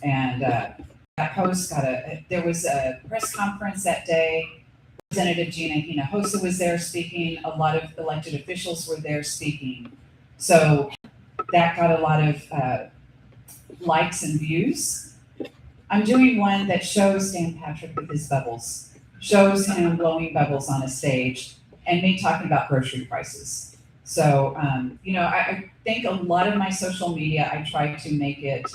And that post there was a press conference that day. Representative Gina Hinojosa was there speaking. A lot of elected officials were there speaking. So that got a lot of likes and views. I'm doing one that shows Dan Patrick with his bubbles, shows him blowing bubbles on a stage, and me talking about grocery prices. So, I think a lot of my social media, I try to make it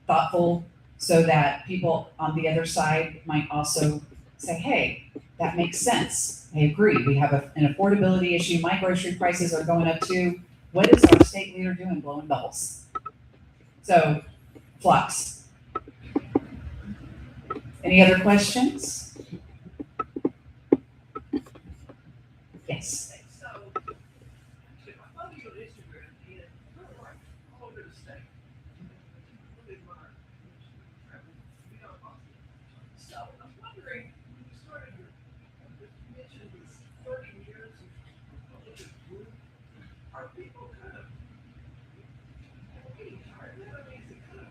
thoughtful so that people on the other side might also say, hey, that makes sense. I agree. We have an affordability issue. My grocery prices are going up too. What is our state leader doing blowing bubbles? So, flux. Any other questions? Yes. So, I follow you on Instagram, and you're like all over the state. So, I'm wondering, when you started you mentioned this 30 years of this group, are people kind of getting tired of that? I mean, is it kind of,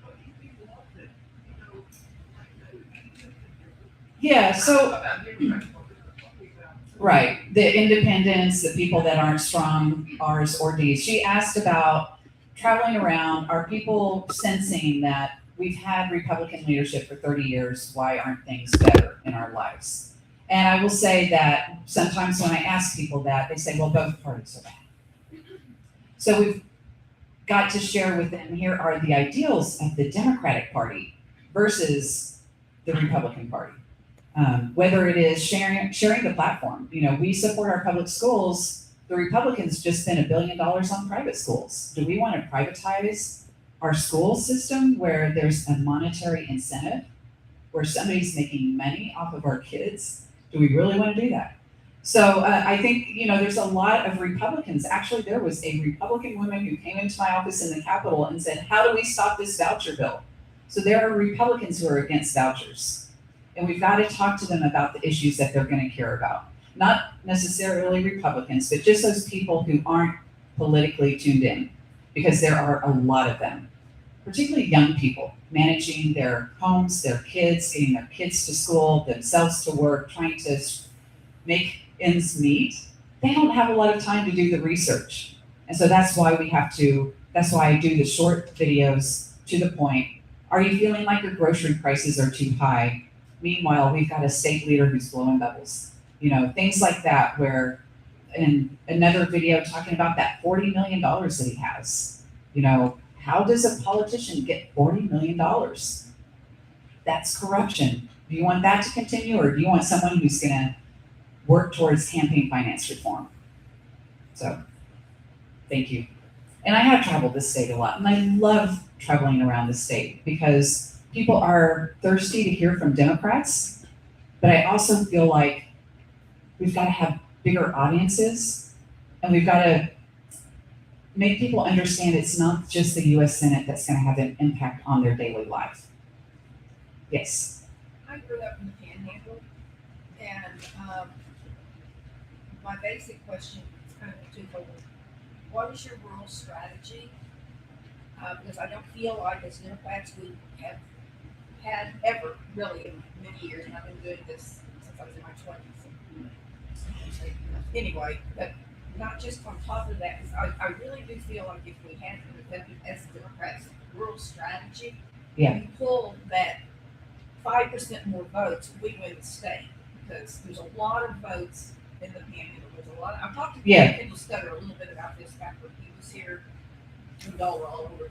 what do you people want that, Yeah, so right, the independents, the people that aren't strong, R's or D's. She asked about traveling around. Are people sensing that we've had Republican leadership for 30 years? Why aren't things better in our lives? And I will say that sometimes when I ask people that, they say, well, both parties are bad. So we've got to share with them, here are the ideals of the Democratic Party versus the Republican Party. Whether it is sharing the platform, we support our public schools. The Republicans just spent $1 billion on private schools. Do we want to privatize our school system where there's a monetary incentive, where somebody's making money off of our kids? Do we really want to do that? So I think, there's a lot of Republicans. Actually, there was a Republican woman who came into my office in the Capitol and said, how do we stop this voucher bill? So there are Republicans who are against vouchers. And we've got to talk to them about the issues that they're going to care about. Not necessarily Republicans, but just those people who aren't politically tuned in, because there are a lot of them, particularly young people, managing their homes, their kids, getting their kids to school, themselves to work, trying to make ends meet. They don't have a lot of time to do the research. And so that's why that's why I do the short videos to the point. Are you feeling like your grocery prices are too high? Meanwhile, we've got a state leader who's blowing bubbles. Things like that, where in another video talking about that $40 million that he has. How does a politician get $40 million? That's corruption. Do you want that to continue, or do you want someone who's going to work towards campaign finance reform? So, thank you. And I have traveled this state a lot, and I love traveling around the state because people are thirsty to hear from Democrats, but I also feel like we've got to have bigger audiences, and we've got to make people understand it's not just the U.S. Senate that's going to have an impact on their daily life. Yes. I grew up in the Panhandle, and my basic question is kind of twofold. What is your rural strategy? Because I don't feel like as Democrats we have had ever really in many years, and I've been doing this since I was in my 20s. Anyway, but not just on top of that, because I really do feel like if we had as Democrats rural strategy, we pull that 5% more votes, we win the state, because there's a lot of votes in the Panhandle. There's a lot. I've talked to Kendall Stutter a little bit about this back when he was here. And y'all were all over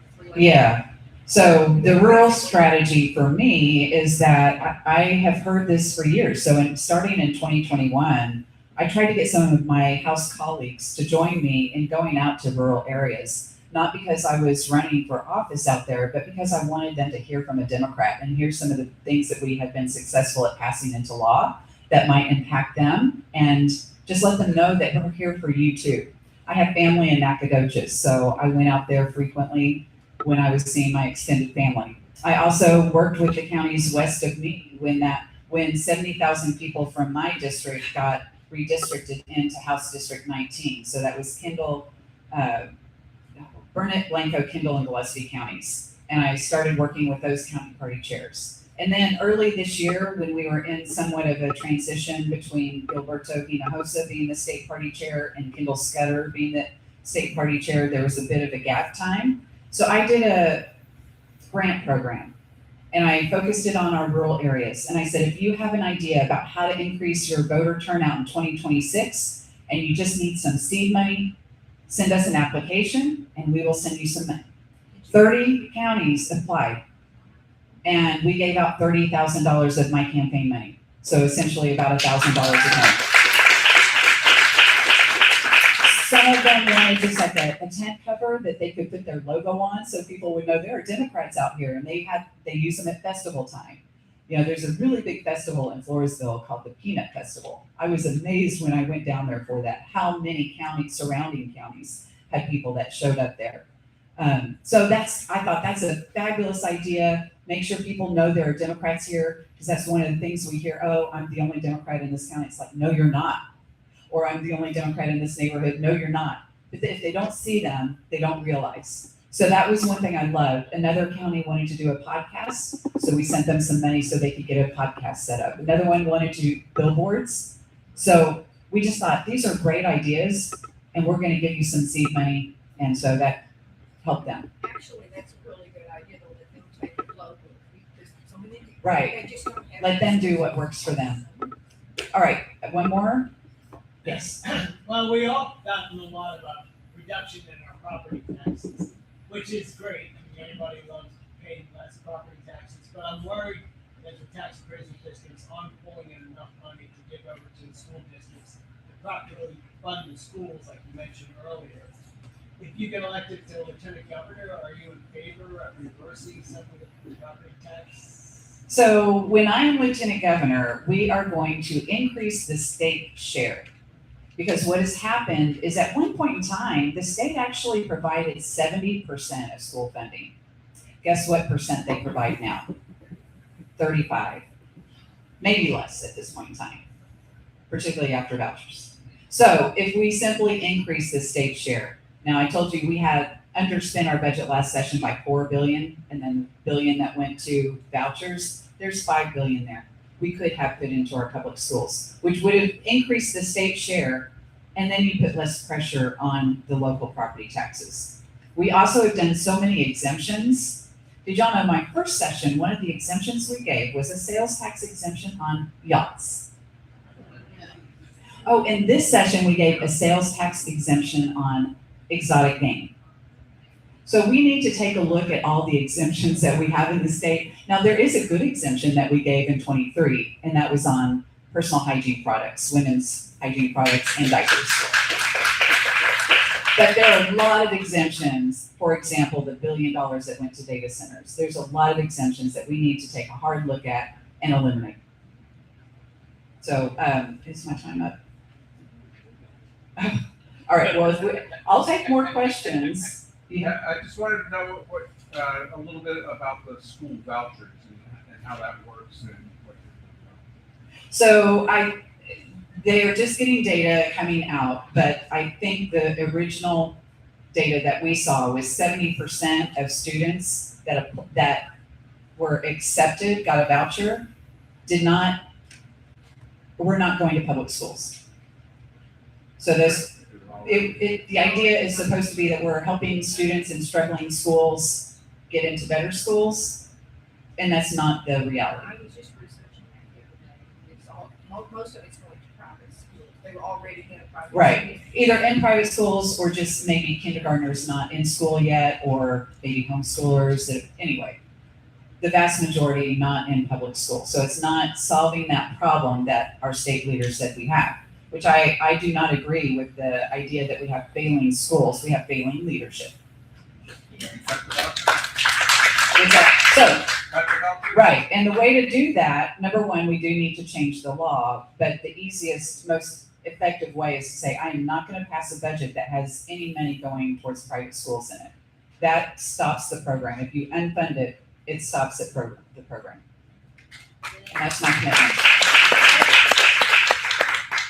So the rural strategy for me is that I have heard this for years. So starting in 2021, I tried to get some of my House colleagues to join me in going out to rural areas, not because I was running for office out there, but because I wanted them to hear from a Democrat and hear some of the things that we have been successful at passing into law that might impact them, and just let them know that we're here for you too. I have family in Nacogdoches, so I went out there frequently when I was seeing my extended family. I also worked with the counties west of me when 70,000 people from my district got redistricted into House District 19. So that was Kendall, Burnett, Blanco, Kendall, and Gillespie counties. and I started working with those county party chairs. And then early this year, when we were in somewhat of a transition between Gilberto Hinojosa being the state party chair and Kendall Scudder being the state party chair, there was a bit of a gap time. So I did a grant program, and I focused it on our rural areas. And I said, if you have an idea about how to increase your voter turnout in 2026, and you just need some seed money, send us an application and we will send you some money. 30 counties applied, and we gave out $30,000 of my campaign money. So essentially about $1,000 a ton. Some of them wanted just like a tent cover that they could put their logo on so people would know there are Democrats out here, and they use them at festival time. You know, there's a really big festival in Pflugerville called the Peanut Festival. I was amazed when I went down there for that, how many surrounding counties had people that showed up there. So I thought that's a fabulous idea. Make sure people know there are Democrats here, because that's one of the things we hear, oh, I'm the only Democrat in this county. It's like, no, you're not. Or I'm the only Democrat in this neighborhood. No, you're not. But if they don't see them, they don't realize. So that was one thing I loved. Another county wanted to do a podcast, so we sent them some money so they could get a podcast set up. Another one wanted to do billboards. So we just thought, these are great ideas, and we're going to give you some seed money. And so that helped them. Actually, that's a really good idea, though, let them take it local. Because so many people, Right. they just don't have. Let them do what works for them. All right, one more? Yes. Well, we all gotten a lot of reduction in our property taxes, which is great. I mean, everybody loves paying less property taxes, but I'm worried that the tax appraisal districts aren't pulling in enough money to give over to the school districts to properly fund the schools, like you mentioned earlier. If you get elected to lieutenant governor, are you in favor of reversing some of the property tax? So when I am lieutenant governor, we are going to increase the state share. Because what has happened is at one point in time, the state actually provided 70% of school funding. Guess what percent they provide now? 35, maybe less at this point in time, particularly after vouchers. So if we simply increase the state share, now I told you we had underspent our budget last session by $4 billion, and then $1 billion that went to vouchers. There's $5 billion there we could have put into our public schools, which would have increased the state share, and then you put less pressure on the local property taxes. We also have done so many exemptions. Did y'all know my first session, one of the exemptions we gave was a sales tax exemption on yachts. Oh, in this session, we gave a sales tax exemption on exotic game. So we need to take a look at all the exemptions that we have in the state. Now, there is a good exemption that we gave in 23, and that was on personal hygiene products, women's hygiene products, and diapers. But there are a lot of exemptions. For example, the $1 billion that went to data centers. There's a lot of exemptions that we need to take a hard look at and eliminate. So, is my time up? All right, well, I'll take more questions. Yeah, I just wanted to know what a little bit about the school vouchers and how that works and what So they are just getting data coming out, but I think the original data that we saw was 70% of students that were accepted, got a voucher, were not going to public schools. So the idea is supposed to be that we're helping students in struggling schools get into better schools, and that's not the reality. I was just researching that the other day. It's all, most of it's going to private schools. They were already in a private Right. school. Either in private schools or just maybe kindergartners not in school yet, or maybe homeschoolers. Anyway, the vast majority not in public school. So it's not solving that problem that our state leaders said we have, which I do not agree with the idea that we have failing schools. We have failing leadership. So, right, and the way to do that, number one, we do need to change the law, but the easiest, most effective way is to say, I am not going to pass a budget that has any money going towards private schools in it. That stops the program. If you unfund it, it stops the program. And that's my commitment.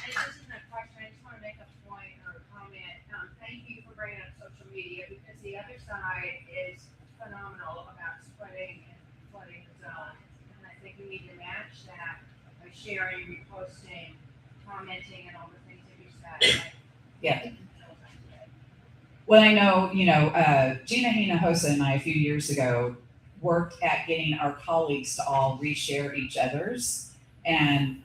This isn't a question, I just want to make a point or a comment. Thank you for bringing up social media, because the other side is phenomenal about you need to match that by sharing, reposting, commenting, and all the things that you said. Yeah. Well, I know, Gina Hinojosa and I a few years ago worked at getting our colleagues to all reshare each other's. And,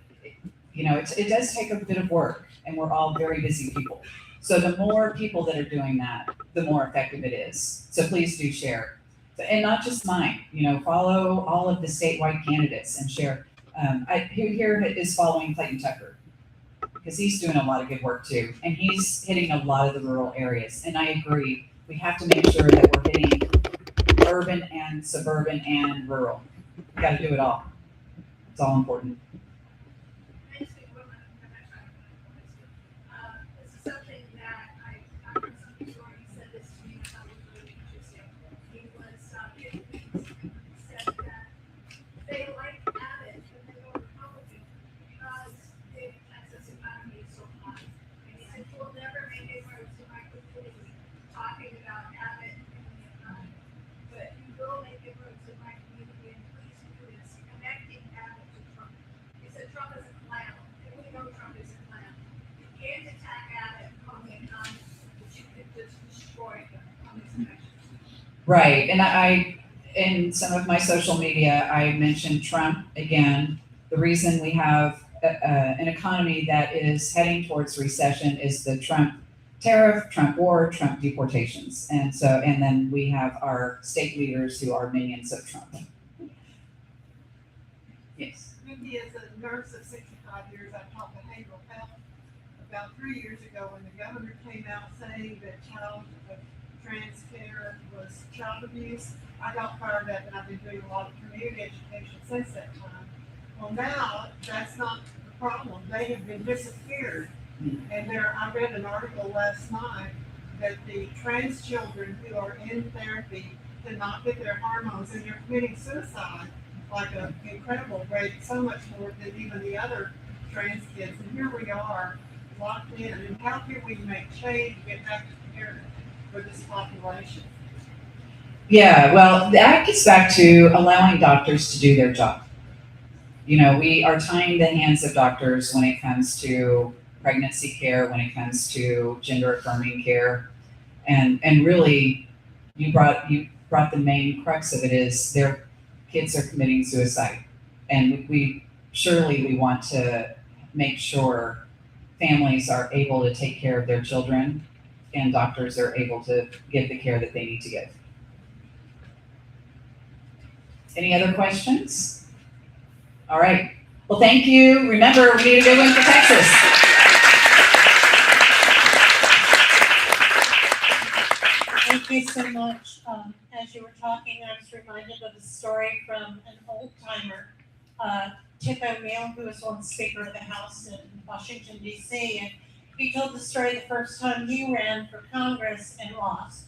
it does take a bit of work, and we're all very busy people. So the more people that are doing that, the more effective it is. So please do share. And not just mine, follow all of the statewide candidates and share. Who here is following Clayton Tucker? Because he's doing a lot of good work too. And he's hitting a lot of the rural areas. And I agree, we have to make sure that we're hitting urban and suburban and rural. We gotta do it all. It's all important. This is something that I heard some people already said this to me, and I thought was really interesting. He was, said that they like Abbott and they go Republican because the Texas economy is so hot. And he said, we'll never make it where it's micropolitically talking about Abbott and the economy. But you will make it where it's micropolitically, and please do this, connecting Abbott to Trump. He said Trump is a clown, and we know Trump is a clown. You can't attack Abbott on the economy, but you can just destroy him on his elections. Right, and in some of my social media, I mentioned Trump again. The reason we have an economy that is heading towards recession is the Trump tariff, Trump war, Trump deportations. And then we have our state leaders who are minions of Trump. Yes. Mindy, as a nurse of 65 years, I taught behavioral health. About 3 years ago, when the governor came out saying that child trans care was child abuse, I got fired up, and I've been doing a lot of community education since that time. Well, now that's not the problem. They have been disappeared. And I read an article last night that the trans children who are in therapy cannot get their hormones, and they're committing suicide like an incredible rate, so much more than even the other trans kids. And here we are locked in. And how can we make change, get back to care for this population? Yeah, well, that gets back to allowing doctors to do their job. We are tying the hands of doctors when it comes to pregnancy care, when it comes to gender affirming care. And really, you brought the main crux of it is their kids are committing suicide. And we want to make sure families are able to take care of their children and doctors are able to give the care that they need to give. Any other questions? All right. Well, thank you. Remember, we need a good one for Texas. Thank you so much. As you were talking, I was reminded of a story from an old timer, Tip O'Neill, who was once Speaker of the House in Washington, D.C. And he told the story the first time he ran for Congress and lost.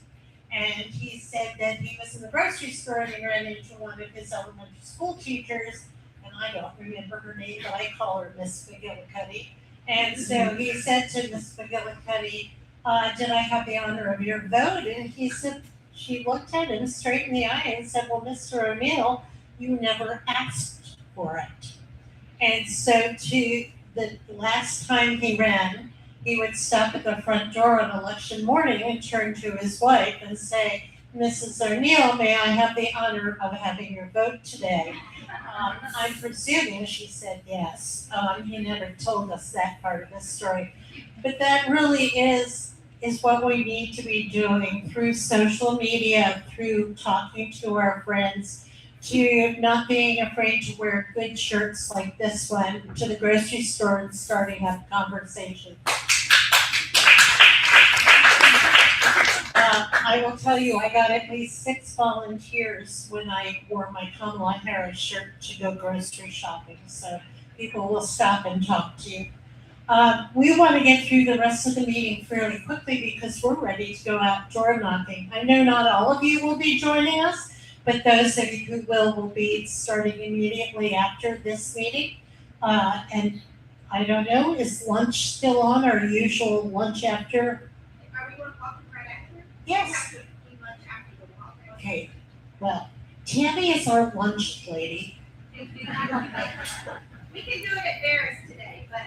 And he said that he was in the grocery store and he ran into one of his elementary school teachers. And I don't remember her name, but I call her Miss McGillicuddy. And so he said to Miss McGillicuddy, did I have the honor of your vote? And he said, she looked at him straight in the eye and said, well, Mr. O'Neill, you never asked for it. And so to the last time he ran, he would stop at the front door on election morning and turn to his wife and say, Mrs. O'Neill, may I have the honor of having your vote today? I'm presuming she said yes. He never told us that part of the story. But that really is what we need to be doing through social media, through talking to our friends, to not being afraid to wear good shirts like this one to the grocery store and starting up conversation. I will tell you, I got at least 6 volunteers when I wore my Kamala Harris shirt to go grocery shopping, so people will stop and talk to you. We want to get through the rest of the meeting fairly quickly because we're ready to go out door knocking. I know not all of you will be joining us, but those of you who will be starting immediately after this meeting. And I don't know, is lunch still on, our usual lunch after? Are we going to walk right after? Yes. We have to eat lunch after the walk. Okay, well, Tammy is our lunch lady, We can do it at Barris today, but,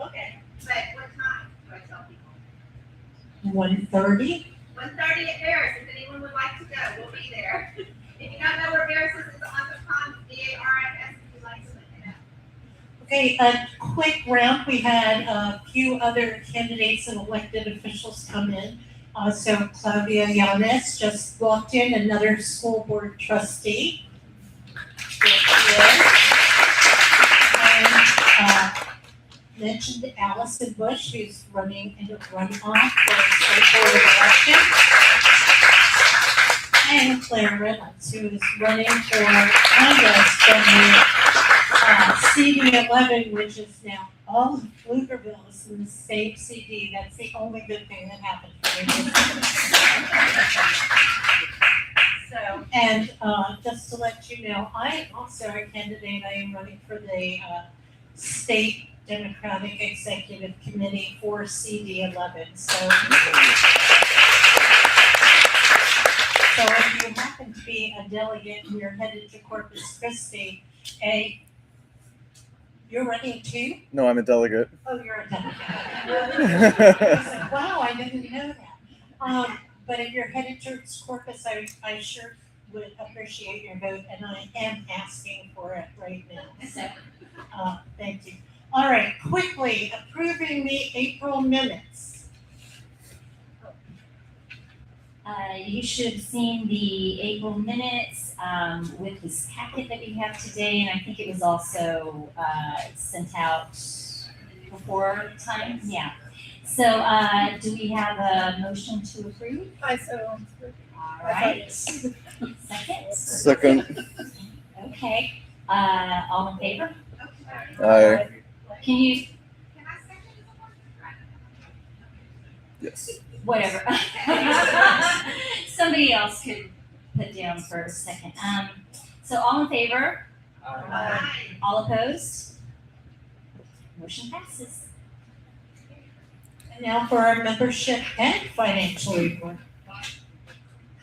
okay, but what time do I tell people? 1:30. 1:30 at Barris, if anyone would like to go, we'll be there. If you don't know where Barris is, it's on the pond, BARIS, if you'd like to look it up. Okay, a quick round. We had a few other candidates and elected officials come in. So Claudia Yanes just walked in, another school board trustee. There she is. And mentioned Allison Bush, who's running in a runoff for the state board of election. And Claire Reynolds, who is running for Congress from the CD11, which is now all of Pflugerville is in the same CD. That's the only good thing that happened for me. So, and just to let you know, I am also a candidate. I am running for the state Democratic Executive Committee for CD11. So if you happen to be a delegate and you're headed to Corpus Christi, you're running too? No, I'm a delegate. Oh, you're a delegate. I said, wow, I didn't know that. But if you're headed towards Corpus, I sure would appreciate your vote, and I am asking for it right now. So, thank you. All right, quickly, approving the April minutes. You should have seen the April minutes with this packet that we have today, and I think it was also sent out before time. Yeah. So do we have a motion to approve? I so. All right. Second? Second. Okay. All in favor? Aye. Can you, Can I second it? Yes. whatever. Somebody else could put down for a second. So all in favor? Aye. All opposed? Motion passes. And now for our membership and financial report.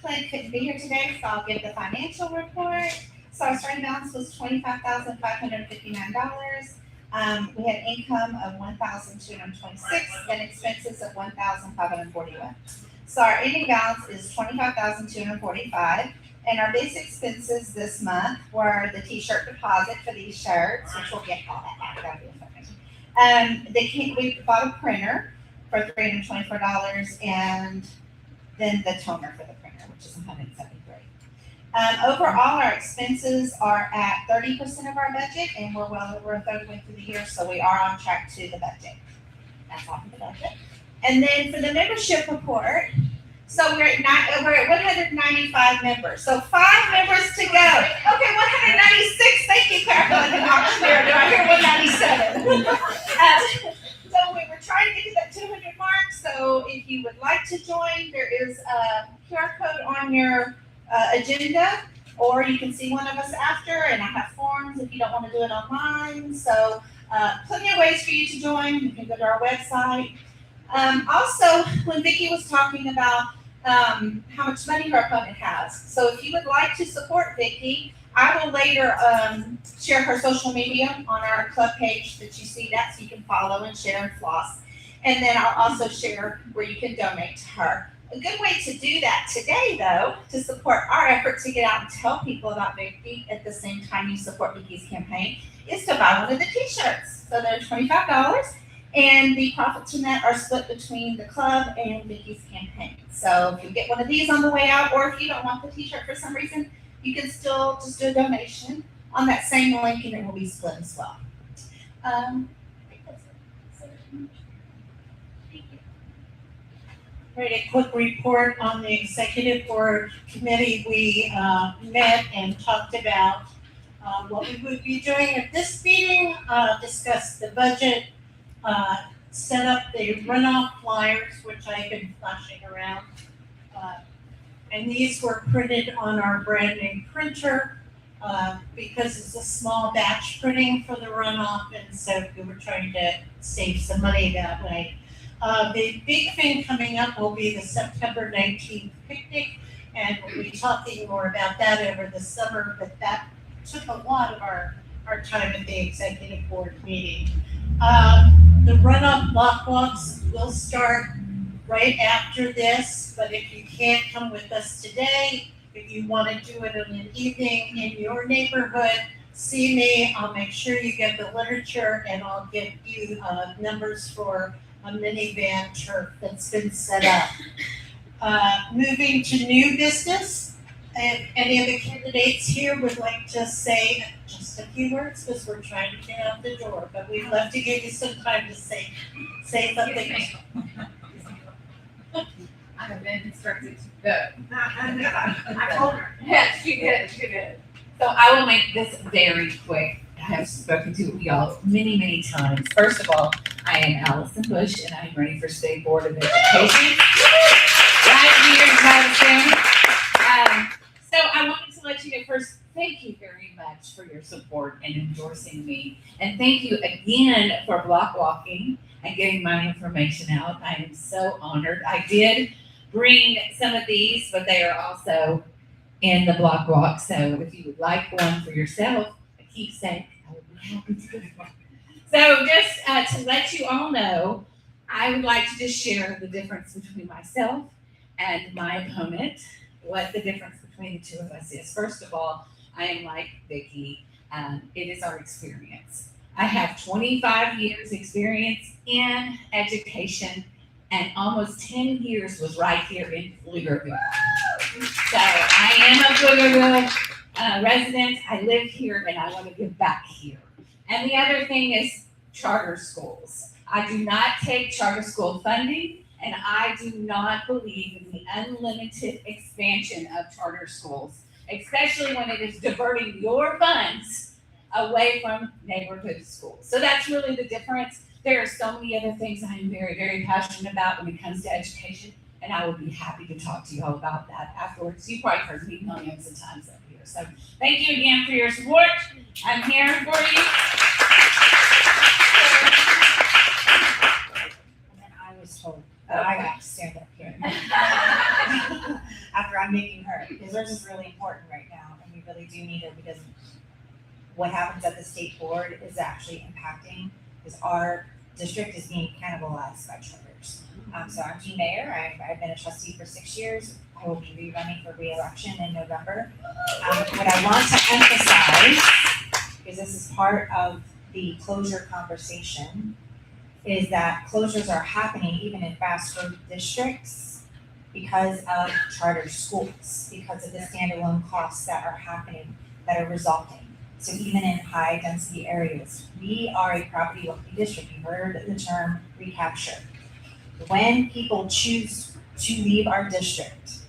Clint couldn't be here today, so I'll give the financial report. So our starting balance was $25,559. We had income of $1,226 and expenses of $1,541. So our ending balance is $25,245. And our base expenses this month were the t-shirt deposit for these shirts, which we'll get all that back. That'll be a second. We bought a printer for $324, and then the toner for the printer, which is $173. Overall, our expenses are at 30% of our budget, and we're well over a third way through the year, so we are on track to the budget. That's all for the budget. And then for the membership report, so we're at 195 members. So 5 members to go. Okay, 196. Thank you, Claire. I feel like an auctioneer. Do I hear 197? So we were trying to get to that 200 mark. So if you would like to join, there is a QR code on your agenda, or you can see one of us after, and I have forms if you don't want to do it online. So plenty of ways for you to join. You can go to our website. Also, when Vikki was talking about how much money her opponent has, so if you would like to support Vikki, I will later share her social media on our club page that you see that, so you can follow and share and floss. And then I'll also share where you can donate to her. A good way to do that today, though, to support our effort to get out and tell people about Vikki at the same time you support Vikki's campaign, is to buy one of the t-shirts. So they're $25, and the profits from that are split between the club and Vikki's campaign. So if you get one of these on the way out, or if you don't want the t-shirt for some reason, you can still just do a donation on that same link, and it will be split as well. I think that's it. Thank you. Right, a quick report on the executive board committee. We met and talked about what we would be doing at this meeting, discussed the budget, set up the runoff flyers, which I've been flashing around. And these were printed on our brand new printer because it's a small batch printing for the runoff, and so we were trying to save some money that way. The big thing coming up will be the September 19th picnic, and we'll be talking more about that over the summer, but that took a lot of our time at the executive board meeting. The runoff block walks will start right after this, but if you can't come with us today, if you want to do it in an evening in your neighborhood, see me. I'll make sure you get the literature and I'll give you numbers for a minivan turf that's been set up. Moving to new business, and any of the candidates here would like to say just a few words because we're trying to get out the door, but we'd love to give you some time to say something. I have been instructed to vote. I told her. Yes, she did. So I will make this very quick. I have spoken to y'all many times. First of all, I am Allison Bush and I'm running for State Board of Education. Right here in Madison. So I wanted to let you know first, thank you very much for your support and endorsing me. And thank you again for block walking and getting my information out. I am so honored. I did bring some of these, but they are also in the block walk. So if you would like one for yourself, a keepsake, I would be happy to give one. So just to let you all know, I would like to just share the difference between myself and my opponent, what the difference between the two of us is. First of all, I am like Vikki. It is our experience. I have 25 years experience in education and almost 10 years was right here in Pflugerville. So I am a Pflugerville resident. I live here and I want to give back here. And the other thing is charter schools. I do not take charter school funding and I do not believe in the unlimited expansion of charter schools, especially when it is diverting your funds away from neighborhood schools. So that's really the difference. There are so many other things I am very passionate about when it comes to education, and I would be happy to talk to you all about that afterwards. You've probably heard me millions of times up here. So thank you again for your support. I'm here for you. And then I was told that I got to stand up here after I'm making her, because hers is really important right now, and we really do need her because what happens at the state board is actually impacting, because our district is being cannibalized by charters. So I'm team mayor. I've been a trustee for 6 years. I will be rerunning for re-election in November. What I want to emphasize, because this is part of the closure conversation, is that closures are happening even in fast growth districts because of charter schools, because of the standalone costs that are happening, that are resulting. So even in high density areas, we are a property wealthy district. You heard the term recapture. When people choose to leave our district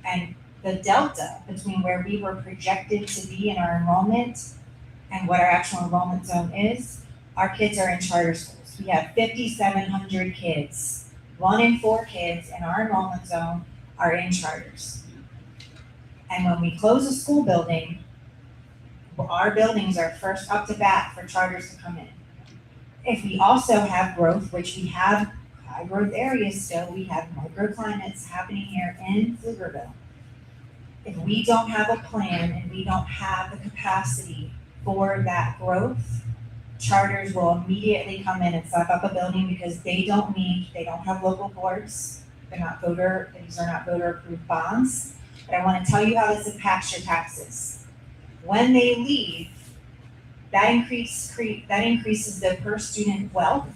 and the delta between where we were projected to be in our enrollment and what our actual enrollment zone is, our kids are in charter schools. We have 5,700 kids. 1 in 4 kids in our enrollment zone are in charters. And when we close a school building, our buildings are first up to bat for charters to come in. If we also have growth, which we have high growth areas still, we have microclimates happening here in Pflugerville. If we don't have a plan and we don't have the capacity for that growth, charters will immediately come in and suck up a building because they don't have local boards. These are not voter approved bonds. But I want to tell you how this impacts your taxes. When they leave, that increases the per student wealth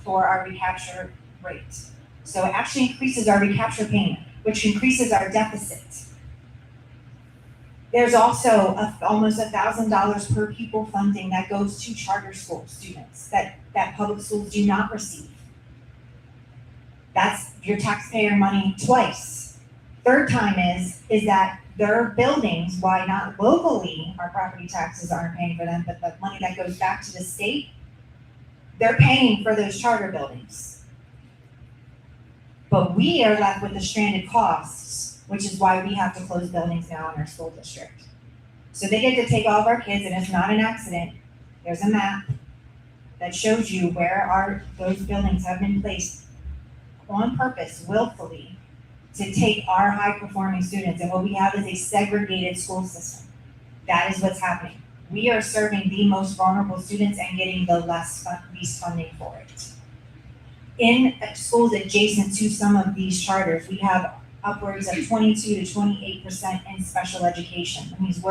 for our recapture rate. So it actually increases our recapture payment, which increases our deficit. There's also almost $1,000 per pupil funding that goes to charter school students that public schools do not receive. That's your taxpayer money twice. Third time is that their buildings, why not locally, our property taxes aren't paying for them, but the money that goes back to the state, they're paying for those charter buildings. But we are left with the stranded costs, which is why we have to close buildings now in our school district. So they get to take all of our kids, and it's not an accident. There's a map that shows you where those buildings have been placed on purpose, willfully, to take our high-performing students, and what we have is a segregated school system. That is what's happening. We are serving the most vulnerable students and getting the least funding for it. In schools adjacent to some of these charters, we have upwards of 22 to 28% in special education. That means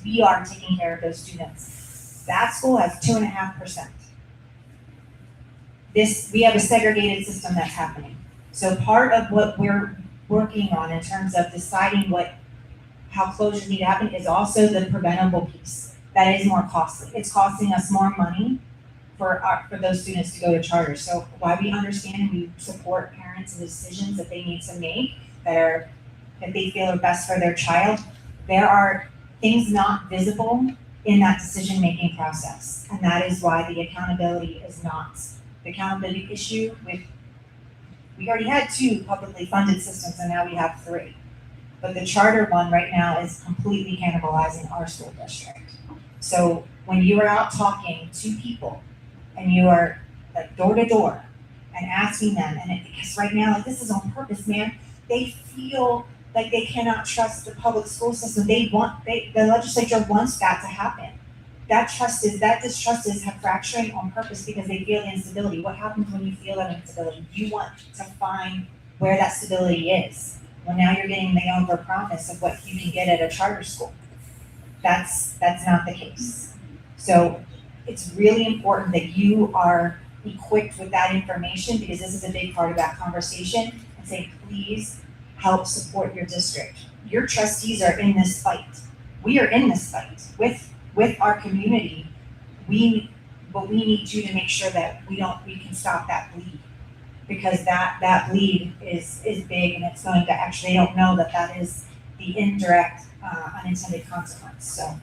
we are taking care of those students. That school has 2.5%. We have a segregated system that's happening. So part of what we're working on in terms of deciding how closures need to happen is also the preventable piece. That is more costly. It's costing us more money for those students to go to charters. So while we understand and we support parents and the decisions that they need to make that they feel are best for their child, there are things not visible in that decision-making process. And that is why the accountability is not the accountability issue we already had 2 publicly funded systems and now we have 3. But the charter one right now is completely cannibalizing our school district. So when you are out talking to people and you are like door to door and asking them, because right now, this is on purpose, man, they feel like they cannot trust the public school system. The legislature wants that to happen. That distrust is fracturing on purpose because they feel instability. What happens when you feel that instability? You want to find where that stability is. Well, now you're getting the overpromise of what you can get at a charter school. That's not the case. So it's really important that you are equipped with that information because this is a big part of that conversation and say, please help support your district. Your trustees are in this fight. We are in this fight with our community. But we need you to make sure that we can stop that bleed. Because that bleed is big and it's going to actually, they don't know that is the indirect unintended consequence. So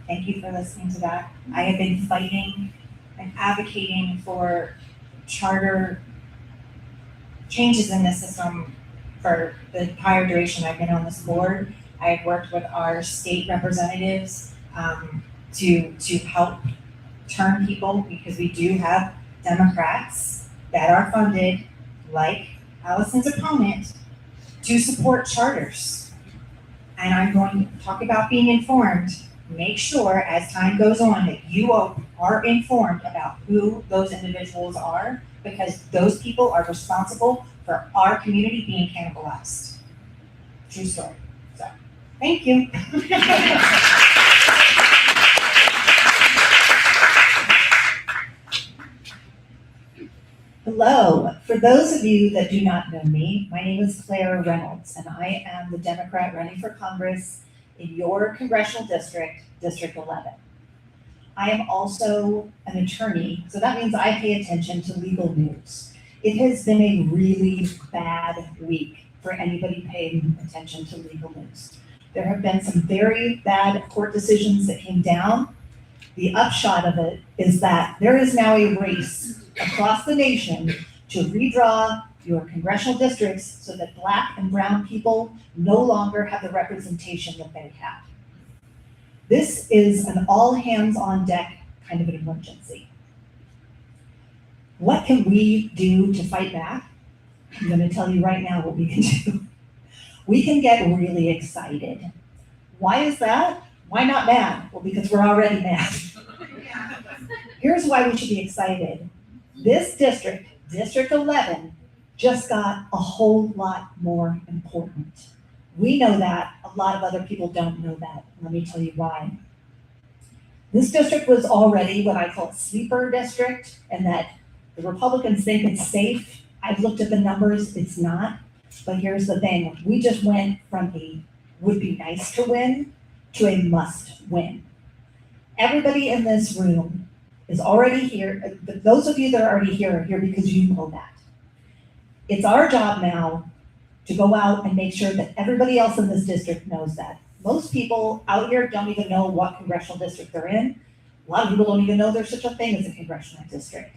thank you for listening to that. I have been fighting and advocating for charter changes in the system for the entire duration I've been on this board. I have worked with our state representatives to help turn people, because we do have Democrats that are funded, like Allison's opponent, to support charters. And I'm going to talk about being informed. Make sure as time goes on that you are informed about who those individuals are, because those people are responsible for our community being cannibalized. True story. So, thank you. Hello. For those of you that do not know me, my name is Claire Reynolds, and I am the Democrat running for Congress in your congressional district, District 11. I am also an attorney, so that means I pay attention to legal news. It has been a really bad week for anybody paying attention to legal news. There have been some very bad court decisions that came down. The upshot of it is that there is now a race across the nation to redraw your congressional districts so that Black and brown people no longer have the representation that they have. This is an all hands on deck kind of an emergency. What can we do to fight back? I'm going to tell you right now what we can do. We can get really excited. Why is that? Why not mad? Well, because we're already mad. Here's why we should be excited. This district, District 11, just got a whole lot more important. We know that. A lot of other people don't know that. Let me tell you why. This district was already what I call a sleeper district, and that the Republicans think it's safe. I've looked at the numbers, it's not. But here's the thing, we just went from a would be nice to win to a must win. Everybody in this room is already here. Those of you that are already here are here because you know that. It's our job now to go out and make sure that everybody else in this district knows that. Most people out here don't even know what congressional district they're in. A lot of people don't even know there's such a thing as a congressional district.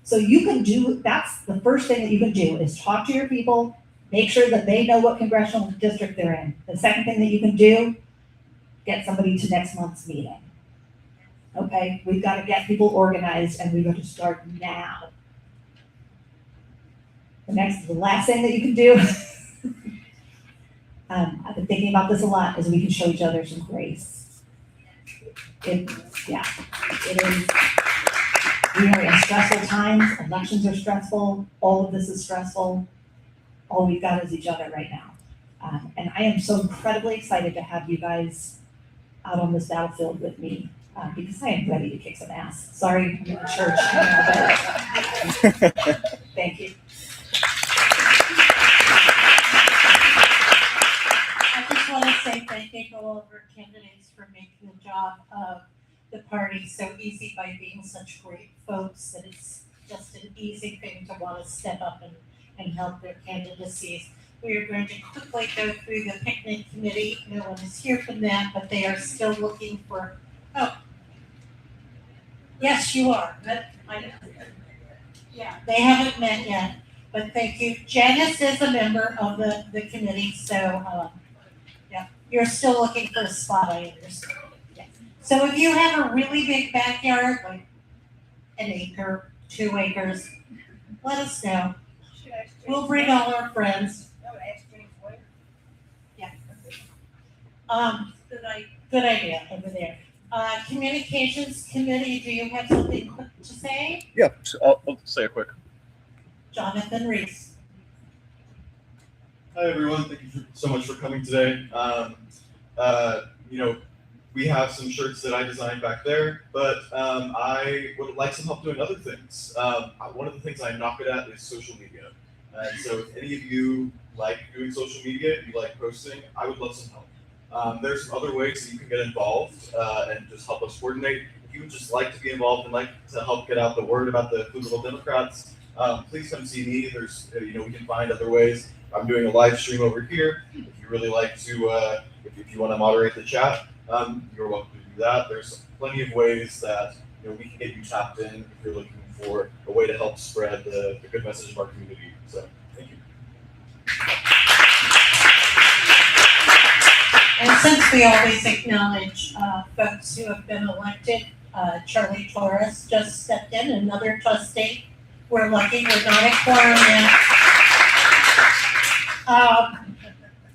So you can do, that's the first thing that you can do is talk to your people, make sure that they know what congressional district they're in. The second thing that you can do, get somebody to next month's meeting. Okay, we've got to get people organized and we're going to start now. The last thing that you can do, I've been thinking about this a lot, is we can show each other some grace. It is, we are in stressful times, elections are stressful, all of this is stressful. All we've got is each other right now. And I am so incredibly excited to have you guys out on this battlefield with me, because I am ready to kick some ass. Sorry, I'm in the church, but thank you. I just want to say thank you to all of our candidates for making the job of the party so easy by being such great folks, that it's just an easy thing to want to step up and help their candidacies. We are going to quickly go through the picnic committee. No one is here from that, but they are still looking for, yes, you are, but yeah, they haven't met yet, but thank you. Janice is a member of the committee, so, yeah, you're still looking for a spot, I understand. Yeah. So if you have a really big backyard, like an acre, 2 acres, let us know. We'll bring all our friends. Yeah. Good idea over there. Communications committee, do you have something quick to say? Yeah, I'll say a quick. Jonathan Reese. Hi everyone, thank you so much for coming today. We have some shirts that I designed back there, but I would like some help doing other things. One of the things I'm not good at is social media. And so if any of you like doing social media, you like posting, I would love some help. There's some other ways that you can get involved and just help us coordinate. If you would just like to be involved and like to help get out the word about the Pflugerville Democrats, please come see me. There's, we can find other ways. I'm doing a live stream over here. If you really like to, if you want to moderate the chat, you're welcome to do that. There's plenty of ways that we can get you tapped in if you're looking for a way to help spread the good message of our community. So, thank you. And since we always acknowledge folks who have been elected, Charlie Torres just stepped in, another trustee. We're lucky we're not a quorum yet.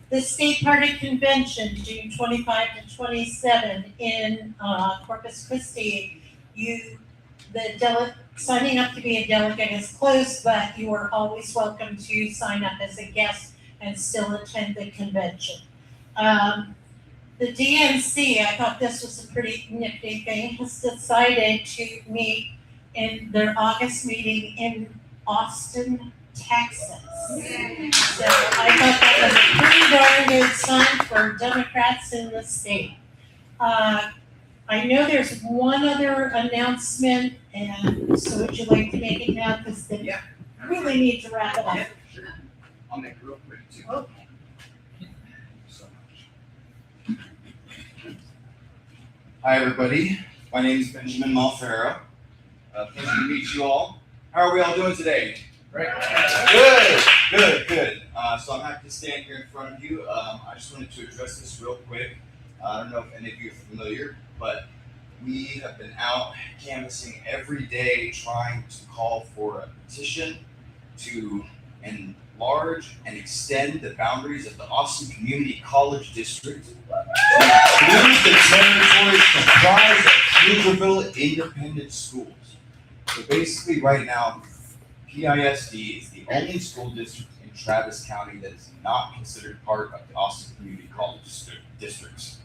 The state party convention, June 25 to 27 in Corpus Christi. Signing up to be a delegate is closed, but you are always welcome to sign up as a guest and still attend the convention. The DNC, I thought this was a pretty nifty thing, has decided to meet in their August meeting in Austin, Texas. So I thought that was a pretty darn good sign for Democrats in the state. I know there's one other announcement, and so would you like to make it now, because they really need to wrap it up. I'll make it real quick too. Okay. Hi everybody, my name is Benjamin Malfero. Pleasure to meet you all. How are we all doing today? Great. Good. So I'm happy to stand here in front of you. I just wanted to address this real quick. I don't know if any of you are familiar, but we have been out canvassing every day trying to call for a petition to enlarge and extend the boundaries of the Austin Community College District to include the territory comprised of Pflugerville Independent Schools. So basically right now, PISD is the only school district in Travis County that is not considered part of the Austin Community College districts.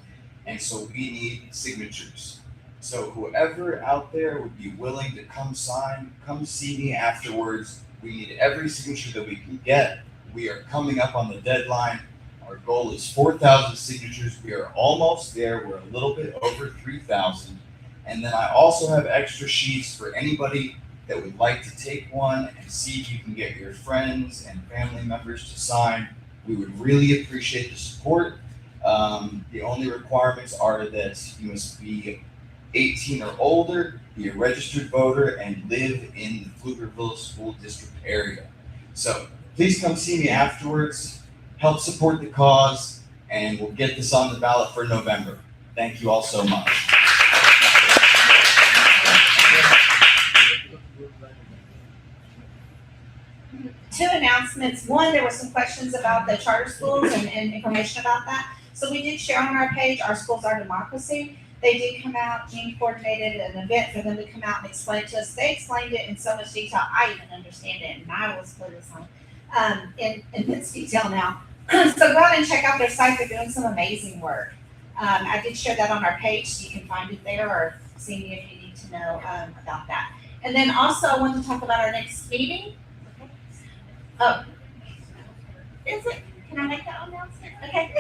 And so we need signatures. So whoever out there would be willing to come sign, come see me afterwards. We need every signature that we can get. We are coming up on the deadline. Our goal is 4,000 signatures. We are almost there. We're a little bit over 3,000. And then I also have extra sheets for anybody that would like to take one and see if you can get your friends and family members to sign. We would really appreciate the support. The only requirements are that you must be 18 or older, be a registered voter, and live in the Pflugerville School District area. So please come see me afterwards, help support the cause, and we'll get this on the ballot for November. Thank you all so much. two announcements. One, there were some questions about the charter schools and information about that. So we did share on our page, Our Schools Are Democracy. They did come out, Jean coordinated an event for them to come out and explain to us. They explained it in so much detail, I even understand it, and I was clueless on, in this detail now. So go out and check out their site, they're doing some amazing work. I did share that on our page, so you can find it there, or see me if you need to know, about that. And then also, I want to talk about our next meeting. Oh, is it? Can I make that announcement? Okay.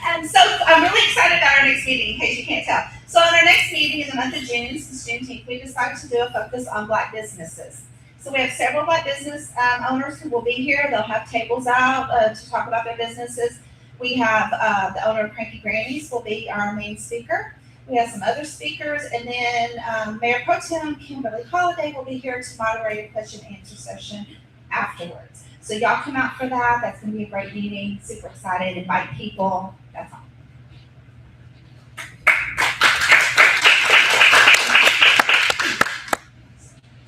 And so I'm really excited about our next meeting, in case you can't tell. So on our next meeting in the month of June, since Juneteenth, we decided to do a focus on Black businesses. So we have several Black business owners who will be here. They'll have tables out to talk about their businesses. We have the owner of Cranky Grannies will be our main speaker. We have some other speakers, and then Mayor Pro Tem Kimberly Holiday will be here to moderate a question and answer session afterwards. So y'all come out for that. That's gonna be a great meeting. Super excited. Invite people. That's all.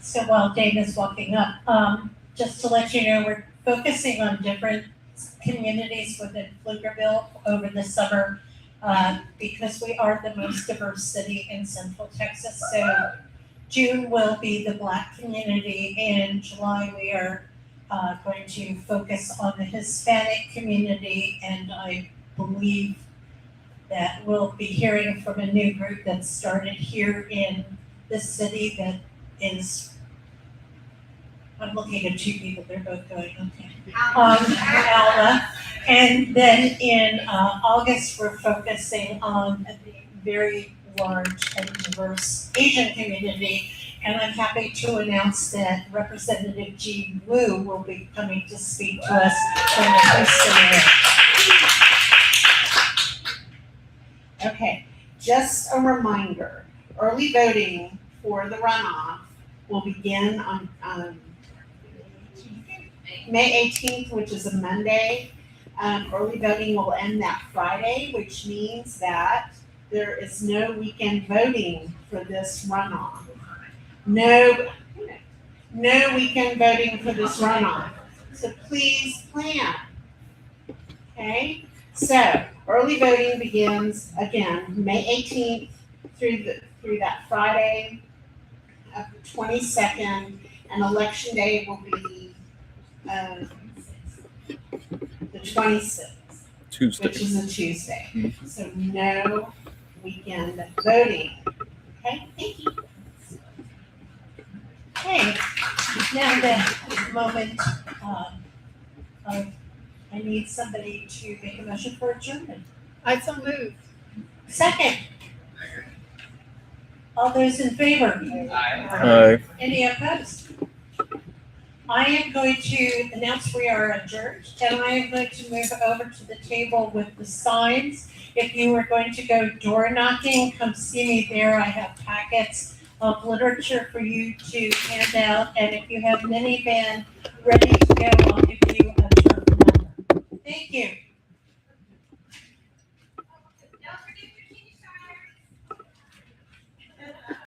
So while Dana's walking up, just to let you know, we're focusing on different communities within Pflugerville over the summer, because we are the most diverse city in Central Texas. So June will be the Black community. In July, we are going to focus on the Hispanic community, and I believe that we'll be hearing from a new group that started here in this city that is, I'm looking at two people, they're both going, okay. Alma. And then in August, we're focusing on a very large and diverse Asian community. And I'm happy to announce that Representative Jean Wu will be coming to speak to us from the Houston area. Okay, just a reminder, early voting for the runoff will begin on May 18th, which is a Monday. Early voting will end that Friday, which means that there is no weekend voting for this runoff. No weekend voting for this runoff. So please plan. Okay? So early voting begins again May 18th through that Friday of the 22nd, and election day will be the 26th, Tuesday. which is a Tuesday. So no weekend voting. Okay, thank you. Okay, now the moment, I need somebody to make a motion for adjournment. I so move. Second. All those in favor? Aye. Any opposed? I am going to announce we are adjourned, and I am going to move over to the table with the signs. If you are going to go door knocking, come see me there. I have packets of literature for you to hand out, and if you have minivan ready to go, I'll give you